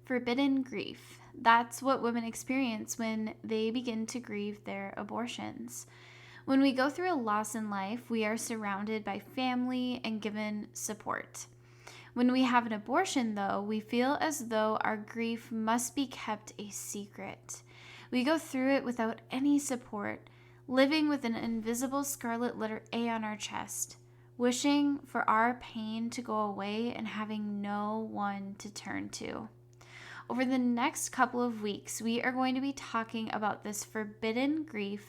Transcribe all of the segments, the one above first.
forbidden grief. That's what women experience when they begin to grieve their abortions. When we go through a loss in life, we are surrounded by family and given support. When we have an abortion, though, we feel as though our grief must be kept a secret. We go through it without any support, living with an invisible scarlet letter A on our chest, wishing for our pain to go away and having no one to turn to. Over the next couple of weeks, we are going to be talking about this forbidden grief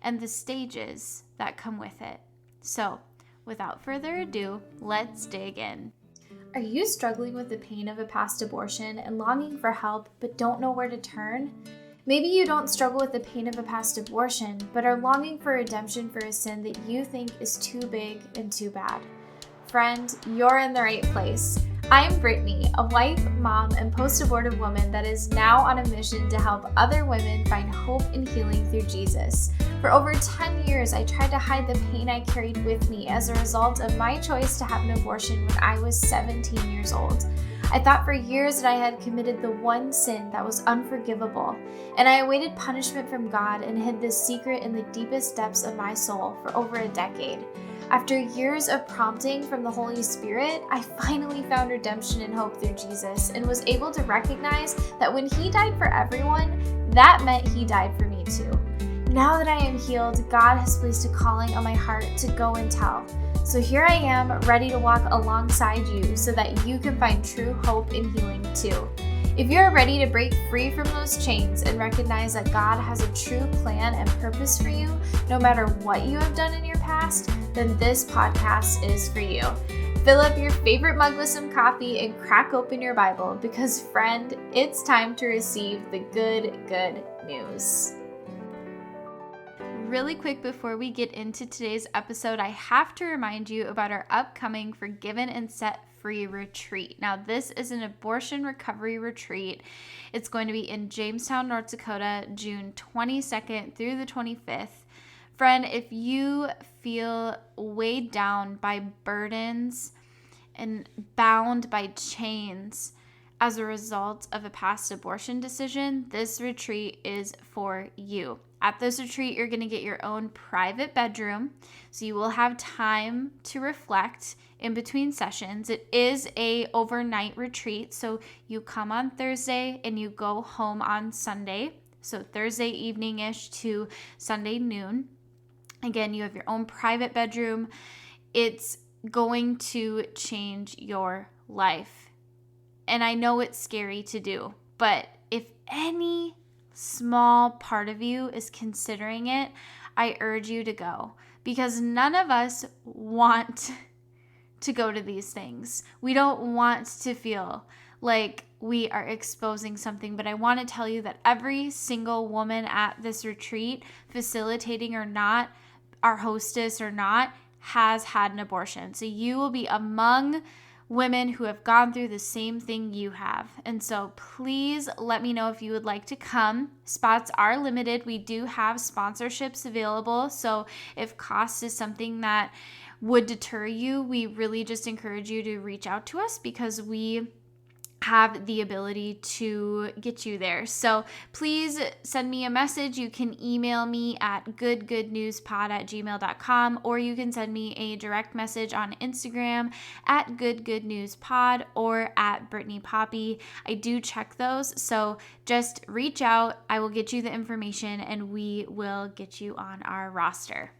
and the stages that come with it. So, without further ado, let's dig in. Are you struggling with the pain of a past abortion and longing for help but don't know where to turn? Maybe you don't struggle with the pain of a past abortion, but are longing for redemption for a sin that you think is too big and too bad. Friend, you're in the right place. I'm Brittany, a wife, mom, and post-abortive woman that is now on a mission to help other women find hope and healing through Jesus. For over 10 years, I tried to hide the pain I carried with me as a result of my choice to have an abortion when I was 17 years old. I thought for years that I had committed the one sin that was unforgivable, and I awaited punishment from God and hid this secret in the deepest depths of my soul for over a decade. After years of prompting from the Holy Spirit, I finally found redemption and hope through Jesus and was able to recognize that when He died for everyone, that meant He died for me too. Now that I am healed, God has placed a calling on my heart to go and tell. So here I am, ready to walk alongside you so that you can find true hope and healing too. If you're ready to break free from those chains and recognize that God has a true plan and purpose for you, no matter what you have done in your past, then this podcast is for you. Fill up your favorite mug with some coffee and crack open your Bible because, friend, it's time to receive the good news. Really quick before we get into today's episode, I have to remind you about our upcoming Forgiven and Set Free retreat. Now, this is an abortion recovery retreat. It's going to be in Jamestown, North Dakota, June 22nd through the 25th. Friend, if you feel weighed down by burdens and bound by chains as a result of a past abortion decision, this retreat is for you. At this retreat, you're going to get your own private bedroom, so you will have time to reflect in between sessions. It is a overnight retreat, so you come on Thursday and you go home on Sunday, so Thursday evening-ish to Sunday noon. Again, you have your own private bedroom. It's going to change your life. And I know it's scary to do, but if any small part of you is considering it, I urge you to go, because none of us want to go to these things. We don't want to feel like we are exposing something, but I want to tell you that every single woman at this retreat, facilitating or not, our hostess or not, has had an abortion. So you will be among women who have gone through the same thing you have. And so please let me know if you would like to come. Spots are limited. We do have sponsorships available. So if cost is something that would deter you, we really just encourage you to reach out to us because we have the ability to get you there. So please send me a message. You can email me at goodgoodnewspod@gmail.com, or you can send me a direct message on Instagram at goodgoodnewspod or at Brittany Poppy. I do check those. So just reach out. I will get you the information and we will get you on our roster.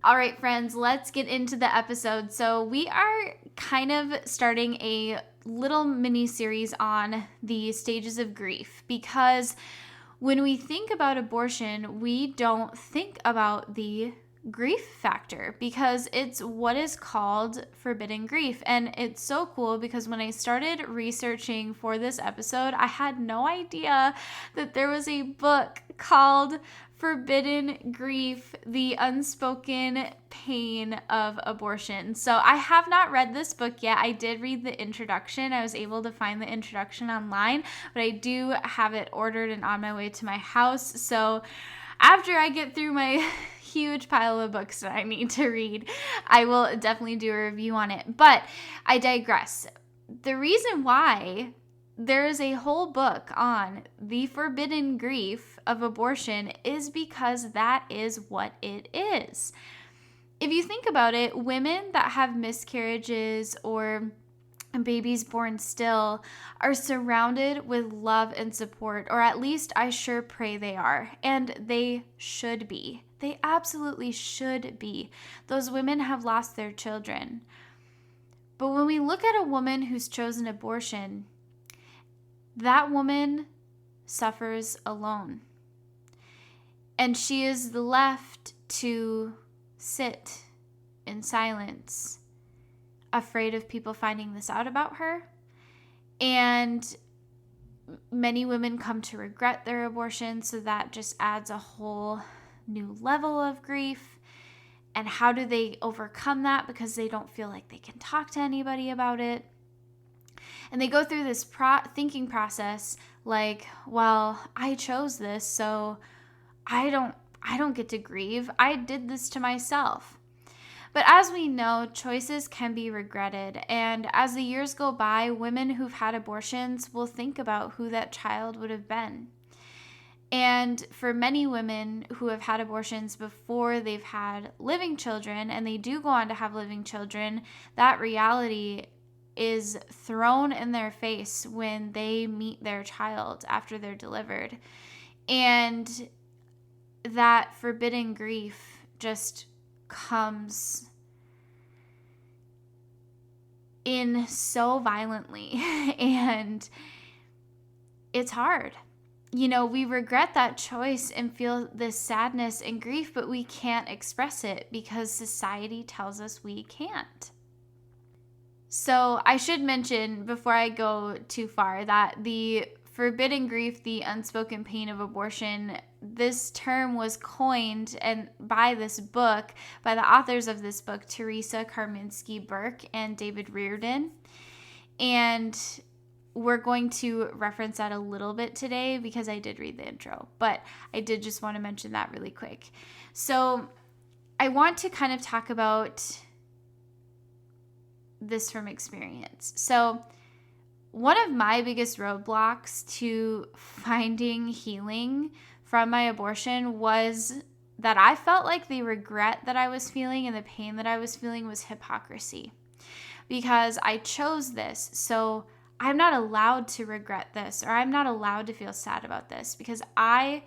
All right, friends, let's get into the episode. So we are kind of starting a little mini series on the stages of grief, because when we think about abortion, we don't think about the grief factor because it's what is called forbidden grief. And it's so cool because when I started researching for this episode, I had no idea that there was a book called Forbidden Grief, the Unspoken Pain of Abortion. So I have not read this book yet. I did read the introduction. I was able to find the introduction online, but I do have it ordered and on my way to my house. So after I get through my huge pile of books that I need to read, I will definitely do a review on it. But I digress. The reason why there is a whole book on the forbidden grief of abortion is because that is what it is. If you think about it, women that have miscarriages or babies born still are surrounded with love and support, or at least I sure pray they are, and they should be. They absolutely should be. Those women have lost their children. But when we look at a woman who's chosen abortion, that woman suffers alone. And she is left to sit in silence, afraid of people finding this out about her. And many women come to regret their abortion, so that just adds a whole new level of grief. And how do they overcome that? Because they don't feel like they can talk to anybody about it. And they go through this thinking process like, well, I chose this, so I don't get to grieve. I did this to myself. But as we know, choices can be regretted. And as the years go by, women who've had abortions will think about who that child would have been. And for many women who have had abortions before they've had living children, and they do go on to have living children, that reality is thrown in their face when they meet their child after they're delivered. And that forbidden grief just comes in so violently, and it's hard. You know, we regret that choice and feel this sadness and grief, but we can't express it because society tells us we can't. So I should mention before I go too far that the forbidden grief, the unspoken pain of abortion, this term was coined by this book, by the authors of this book, Teresa Karminski Burke and David Reardon. And we're going to reference that a little bit today because I did read the intro, but I did just want to mention that really quick. So I want to kind of talk about this from experience. So one of my biggest roadblocks to finding healing from my abortion was that I felt like the regret that I was feeling and the pain that I was feeling was hypocrisy, because I chose this. So I'm not allowed to regret this, or I'm not allowed to feel sad about this because I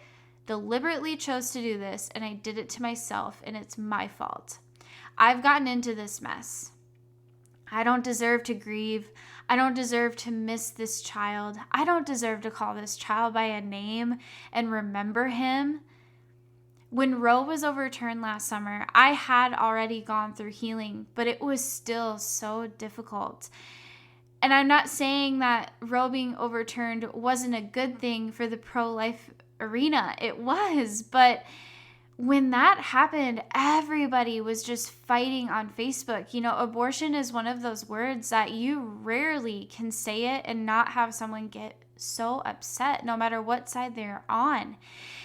deliberately chose to do this and I did it to myself and it's my fault. I've gotten into this mess. I don't deserve to grieve. I don't deserve to miss this child. I don't deserve to call this child by a name and remember him. When Roe was overturned last summer, I had already gone through healing, but it was still so difficult. And I'm not saying that Roe being overturned wasn't a good thing for the pro-life arena. It was, but when that happened, everybody was just fighting on Facebook. You know, abortion is one of those words that you rarely can say it and not have someone get so upset, no matter what side they're on.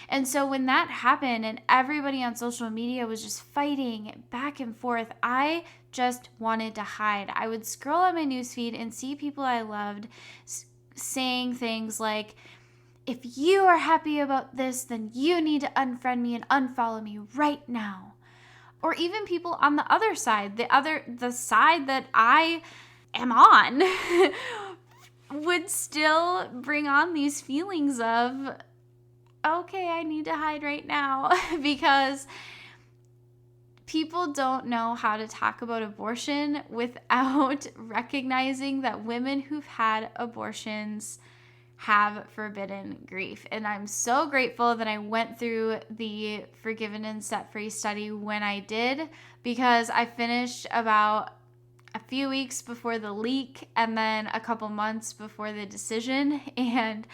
And so when that happened and everybody on social media was just fighting back and forth, I just wanted to hide. I would scroll on my newsfeed and see people I loved saying things like, if you are happy about this, then you need to unfriend me and unfollow me right now. Or even people on the other side, the side that I am on, would still bring on these feelings of, okay, I need to hide right now, because people don't know how to talk about abortion without recognizing that women who've had abortions have forbidden grief. And I'm so grateful that I went through the Forgiven and Set Free study when I did, because I finished about a few weeks before the leak and then a couple months before the decision. And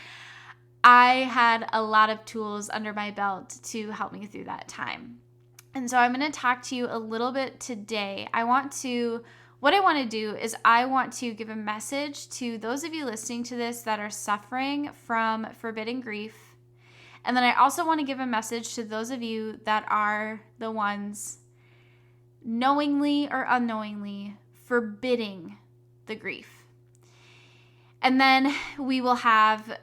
I had a lot of tools under my belt to help me through that time. And so I'm going to talk to you a little bit today. What I want to do is I want to give a message to those of you listening to this that are suffering from forbidden grief. And then I also want to give a message to those of you that are the ones knowingly or unknowingly forbidding the grief. And then we will have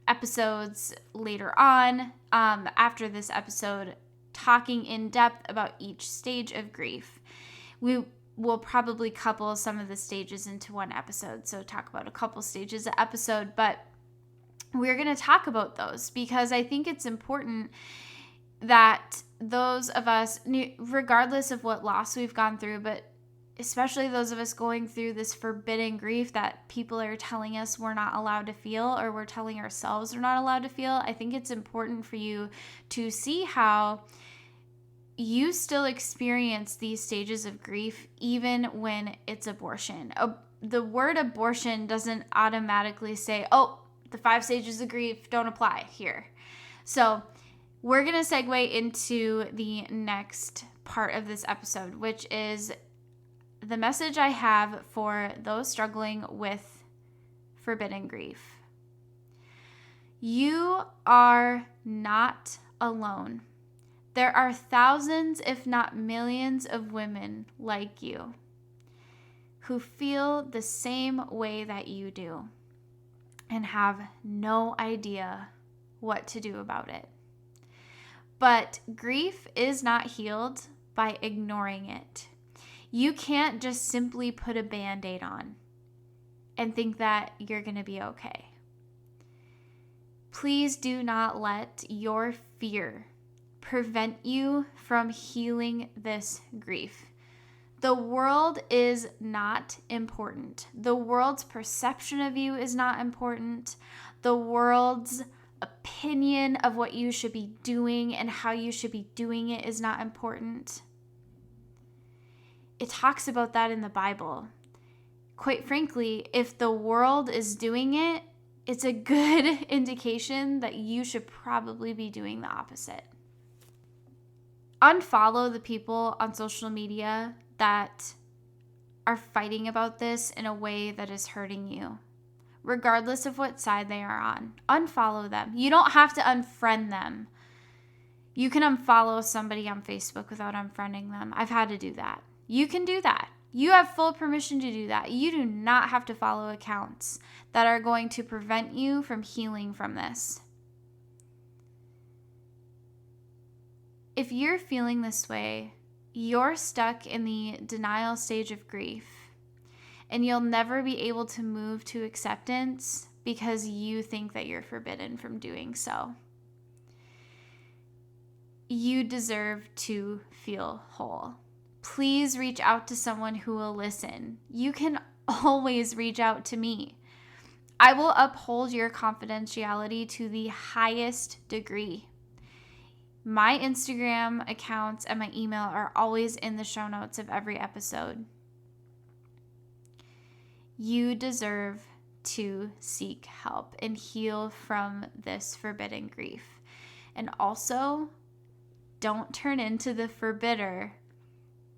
episodes later on, after this episode, talking in depth about each stage of grief. We will probably couple some of the stages into one episode, so talk about a couple stages an episode, but we're going to talk about those because I think it's important that those of us, regardless of what loss we've gone through, but especially those of us going through this forbidden grief that people are telling us we're not allowed to feel, or we're telling ourselves we're not allowed to feel, I think it's important for you to see how you still experience these stages of grief even when it's abortion. The word abortion doesn't automatically say, oh, the 5 stages of grief don't apply here. So we're going to segue into the next part of this episode, which is the message I have for those struggling with forbidden grief. You are not alone. There are thousands, if not millions, of women like you who feel the same way that you do and have no idea what to do about it. But grief is not healed by ignoring it. You can't just simply put a Band-Aid on and think that you're going to be okay. Please do not let your fear prevent you from healing this grief. The world is not important. The world's perception of you is not important. The world's opinion of what you should be doing and how you should be doing it is not important. It talks about that in the Bible. Quite frankly, if the world is doing it, it's a good indication that you should probably be doing the opposite. Unfollow the people on social media that are fighting about this in a way that is hurting you, regardless of what side they are on. Unfollow them. You don't have to unfriend them. You can unfollow somebody on Facebook without unfriending them. I've had to do that. You can do that. You have full permission to do that. You do not have to follow accounts that are going to prevent you from healing from this. If you're feeling this way, you're stuck in the denial stage of grief, and you'll never be able to move to acceptance because you think that you're forbidden from doing so. You deserve to feel whole. Please reach out to someone who will listen. You can always reach out to me. I will uphold your confidentiality to the highest degree. My Instagram accounts and my email are always in the show notes of every episode. You deserve to seek help and heal from this forbidden grief. And also, don't turn into the forbidder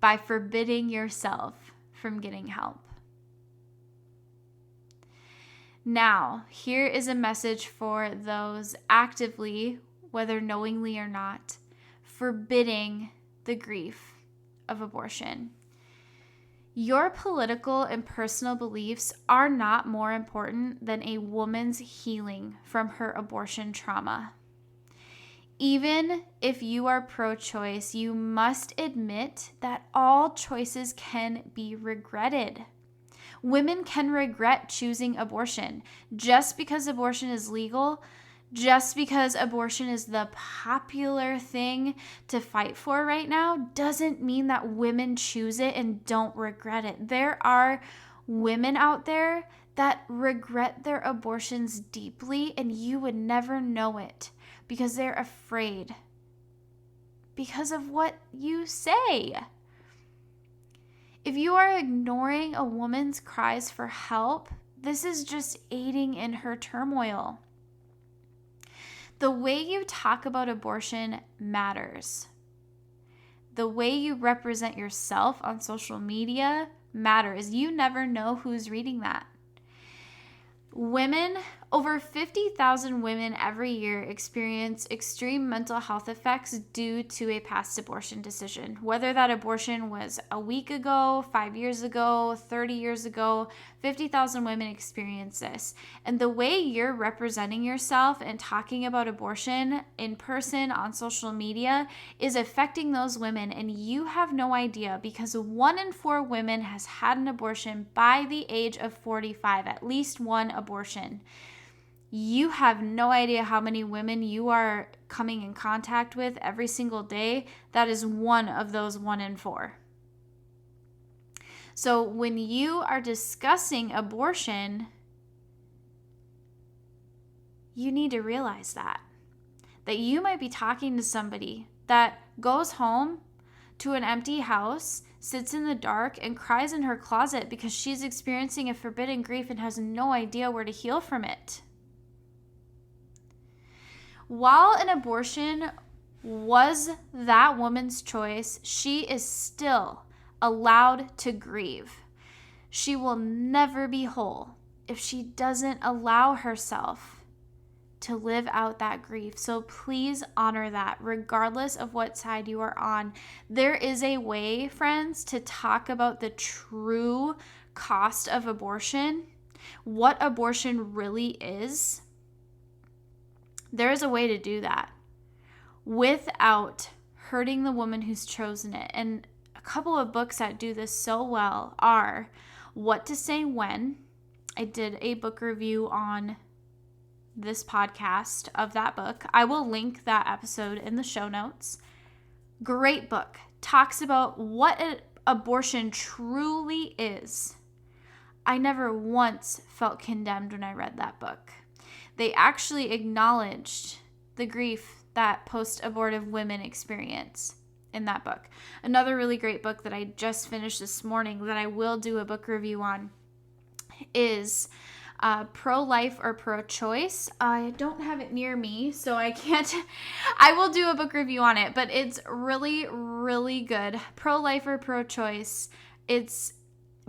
by forbidding yourself from getting help. Now, here is a message for those actively, whether knowingly or not, forbidding the grief of abortion. Your political and personal beliefs are not more important than a woman's healing from her abortion trauma. Even if you are pro-choice, you must admit that all choices can be regretted. Women can regret choosing abortion. Just because abortion is legal, just because abortion is the popular thing to fight for right now, doesn't mean that women choose it and don't regret it. There are women out there that regret their abortions deeply, and you would never know it because they're afraid because of what you say. If you are ignoring a woman's cries for help, this is just aiding in her turmoil. The way you talk about abortion matters. The way you represent yourself on social media matters. You never know who's reading that. Women Over 50,000 women every year experience extreme mental health effects due to a past abortion decision. Whether that abortion was a week ago, 5 years ago, 30 years ago, 50,000 women experience this. And the way you're representing yourself and talking about abortion in person on social media is affecting those women. And you have no idea, because 1 in 4 women has had an abortion by the age of 45, at least one abortion. You have no idea how many women you are coming in contact with every single day. That is one of those 1 in 4. So when you are discussing abortion, you need to realize that you might be talking to somebody that goes home to an empty house, sits in the dark, and cries in her closet because she's experiencing a forbidden grief and has no idea where to heal from it. While an abortion was that woman's choice, she is still allowed to grieve. She will never be whole if she doesn't allow herself to live out that grief. So please honor that, regardless of what side you are on. There is a way, friends, to talk about the true cost of abortion, what abortion really is. There is a way to do that without hurting the woman who's chosen it. And a couple of books that do this so well are What to Say When. I did a book review on this podcast of that book. I will link that episode in the show notes. Great book. Talks about what abortion truly is. I never once felt condemned when I read that book. They actually acknowledged the grief that post-abortive women experience in that book. Another really great book that I just finished this morning that I will do a book review on is Pro-Life or Pro-Choice. I don't have it near me, so I can't. I will do a book review on it, but it's really, really good. Pro-Life or Pro-Choice. It's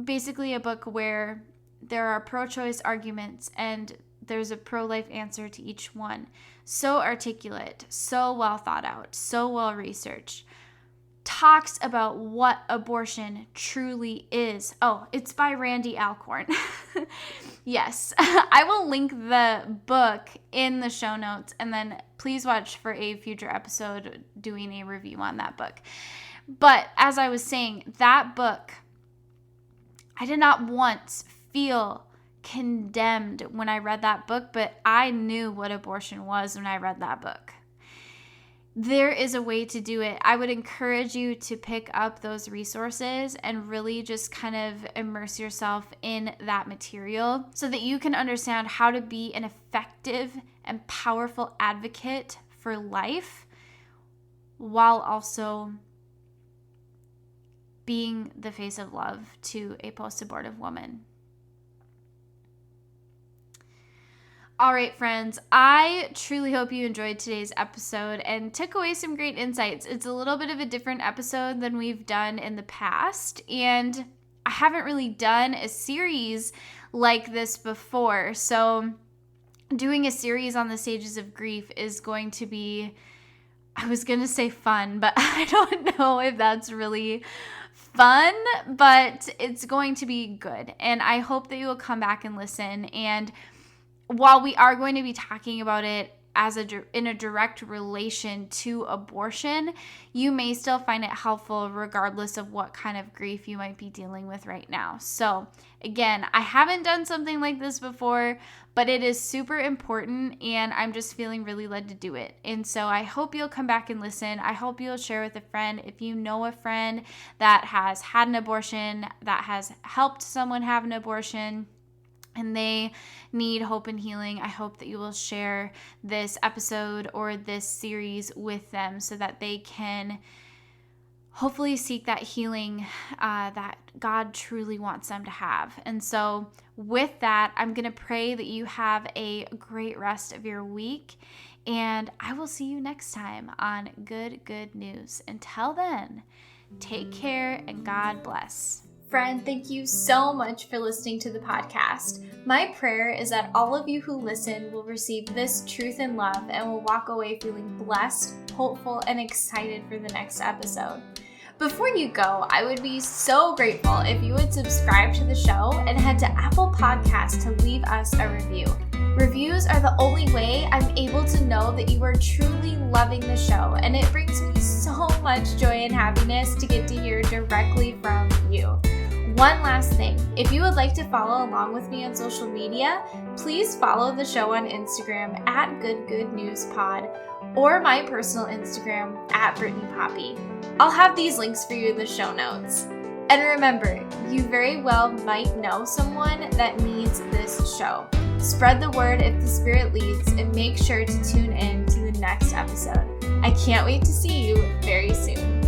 basically a book where there are pro-choice arguments and there's a pro-life answer to each one. So articulate, so well thought out, so well researched. Talks about what abortion truly is. Oh, it's by Randy Alcorn. Yes, I will link the book in the show notes, and then please watch for a future episode doing a review on that book. But as I was saying, that book, I did not once feel condemned when I read that book, but I knew what abortion was when I read that book. There is a way to do it. I would encourage you to pick up those resources and really just kind of immerse yourself in that material so that you can understand how to be an effective and powerful advocate for life while also being the face of love to a post-abortive woman. All right, friends, I truly hope you enjoyed today's episode and took away some great insights. It's a little bit of a different episode than we've done in the past, and I haven't really done a series like this before. So doing a series on the stages of grief is going to be, I was going to say fun, but I don't know if that's really fun, but it's going to be good. And I hope that you will come back and listen. And while we are going to be talking about it as in a direct relation to abortion, you may still find it helpful regardless of what kind of grief you might be dealing with right now. So again, I haven't done something like this before, but it is super important and I'm just feeling really led to do it. And so I hope you'll come back and listen. I hope you'll share with a friend. If you know a friend that has had an abortion, that has helped someone have an abortion, and they need hope and healing, I hope that you will share this episode or this series with them so that they can hopefully seek that healing that God truly wants them to have. And so with that, I'm going to pray that you have a great rest of your week, and I will see you next time on Good News. Until then, take care and God bless. Friend, thank you so much for listening to the podcast. My prayer is that all of you who listen will receive this truth and love and will walk away feeling blessed, hopeful, and excited for the next episode. Before you go, I would be so grateful if you would subscribe to the show and head to Apple Podcasts to leave us a review. Reviews are the only way I'm able to know that you are truly loving the show, and it brings me so much joy and happiness to get to hear directly from you. One last thing, if you would like to follow along with me on social media, please follow the show on Instagram at GoodNewsPod or my personal Instagram at BrittanyPoppy. I'll have these links for you in the show notes. And remember, you very well might know someone that needs this show. Spread the word if the Spirit leads, and make sure to tune in to the next episode. I can't wait to see you very soon.